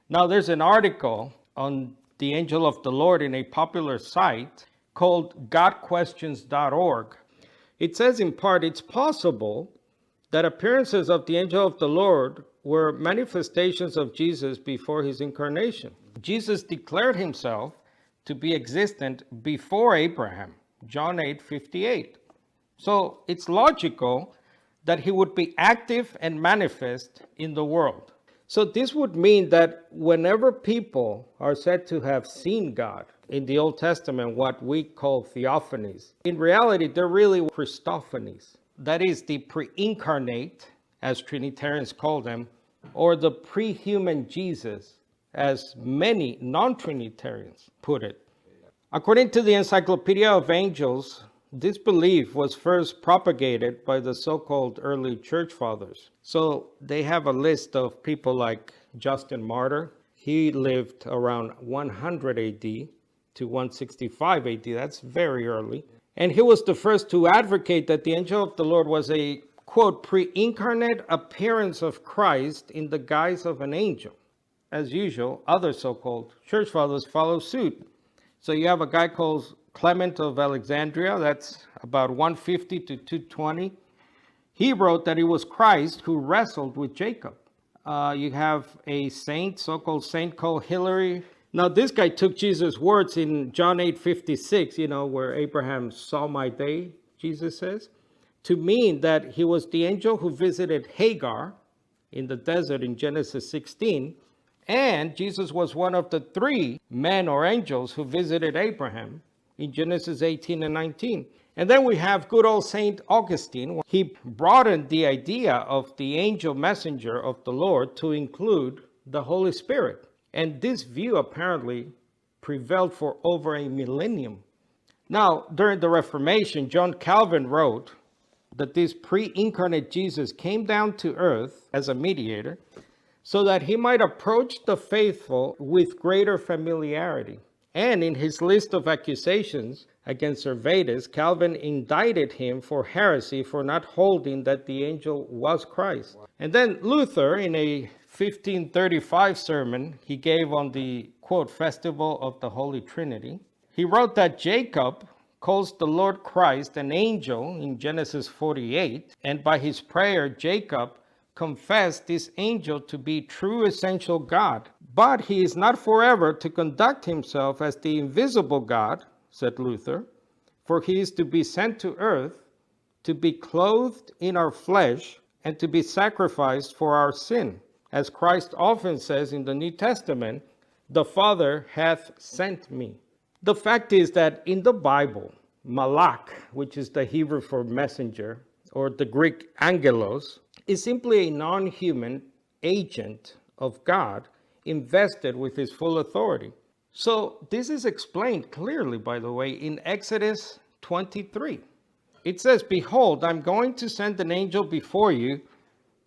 Now, there's an article on the angel of the Lord in a popular site called godquestions.org. It says in part, it's possible that appearances of the angel of the Lord were manifestations of Jesus before his incarnation. Jesus declared himself to be existent before Abraham, John 8:58. So it's logical that he would be active and manifest in the world. So this would mean that whenever people are said to have seen God in the Old Testament, what we call theophanies, in reality, they're really Christophanies. That is the pre-incarnate, as Trinitarians call them, or the pre-human Jesus, as many non-Trinitarians put it. According to the Encyclopedia of Angels, this belief was first propagated by the so-called early church fathers. So they have a list of people like Justin Martyr. He lived around 100 AD to 165 AD. That's very early. And he was the first to advocate that the angel of the Lord was a, quote, pre-incarnate appearance of Christ in the guise of an angel. As usual, other so-called church fathers follow suit. So you have a guy called Clement of Alexandria, that's about 150 to 220. He wrote that it was Christ who wrestled with Jacob. You have a saint, so-called saint called Hilary. Now this guy took Jesus' words in John 8:56, where Abraham saw my day, Jesus says, to mean that he was the angel who visited Hagar in the desert in Genesis 16. And Jesus was one of the three men or angels who visited Abraham in Genesis 18 and 19. And then we have good old Saint Augustine. He broadened the idea of the angel messenger of the Lord to include the Holy Spirit. And this view apparently prevailed for over a millennium. Now, during the Reformation, John Calvin wrote that this pre-incarnate Jesus came down to earth as a mediator so that he might approach the faithful with greater familiarity. And in his list of accusations against Servetus, Calvin indicted him for heresy for not holding that the angel was Christ. And then Luther, in a 1535 sermon he gave on the, quote, festival of the Holy Trinity, he wrote that Jacob calls the Lord Christ an angel in Genesis 48, and by his prayer, Jacob confessed this angel to be true essential God. But he is not forever to conduct himself as the invisible God, said Luther, for he is to be sent to earth, to be clothed in our flesh, and to be sacrificed for our sin. As Christ often says in the New Testament, the Father hath sent me. The fact is that in the Bible, malak, which is the Hebrew for messenger, or the Greek angelos, is simply a non-human agent of God invested with his full authority. So this is explained clearly, by the way, in Exodus 23. It says, behold, I'm going to send an angel before you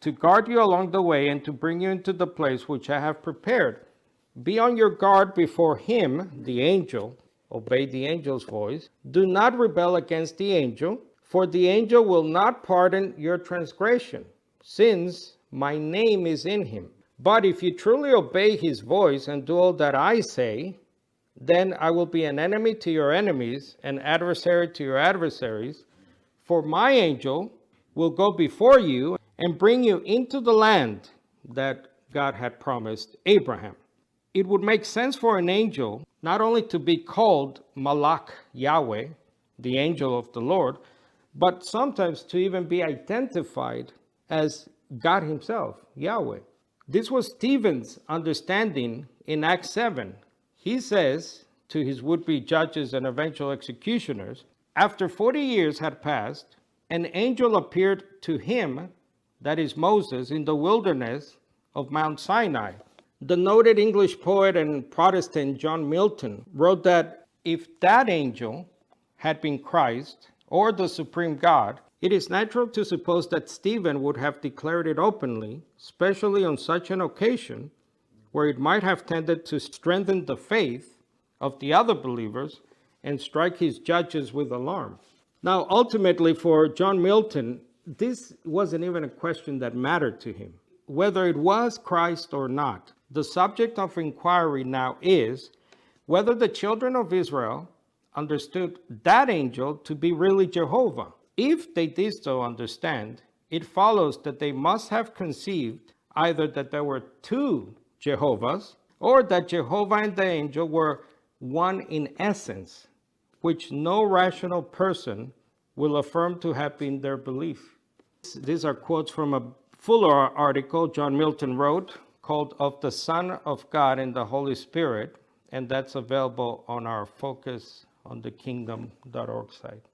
to guard you along the way and to bring you into the place which I have prepared. Be on your guard before him, the angel. Obey the angel's voice. Do not rebel against the angel, for the angel will not pardon your transgression, since my name is in him. But if you truly obey his voice and do all that I say, then I will be an enemy to your enemies, an adversary to your adversaries. For my angel will go before you and bring you into the land that God had promised Abraham. It would make sense for an angel not only to be called Malach Yahweh, the angel of the Lord, but sometimes to even be identified as God himself, Yahweh. This was Stephen's understanding in Acts 7. He says to his would-be judges and eventual executioners, after 40 years had passed, an angel appeared to him, that is Moses, in the wilderness of Mount Sinai. The noted English poet and Protestant John Milton wrote that if that angel had been Christ or the supreme God, it is natural to suppose that Stephen would have declared it openly, especially on such an occasion where it might have tended to strengthen the faith of the other believers and strike his judges with alarm. Now, ultimately, for John Milton, this wasn't even a question that mattered to him, whether it was Christ or not. The subject of inquiry now is whether the children of Israel understood that angel to be really Jehovah. If they did so understand, it follows that they must have conceived either that there were two Jehovahs or that Jehovah and the angel were one in essence, which no rational person will affirm to have been their belief. These are quotes from a fuller article John Milton wrote called Of the Son of God and the Holy Spirit, and that's available on our Focus on the Kingdom.org site.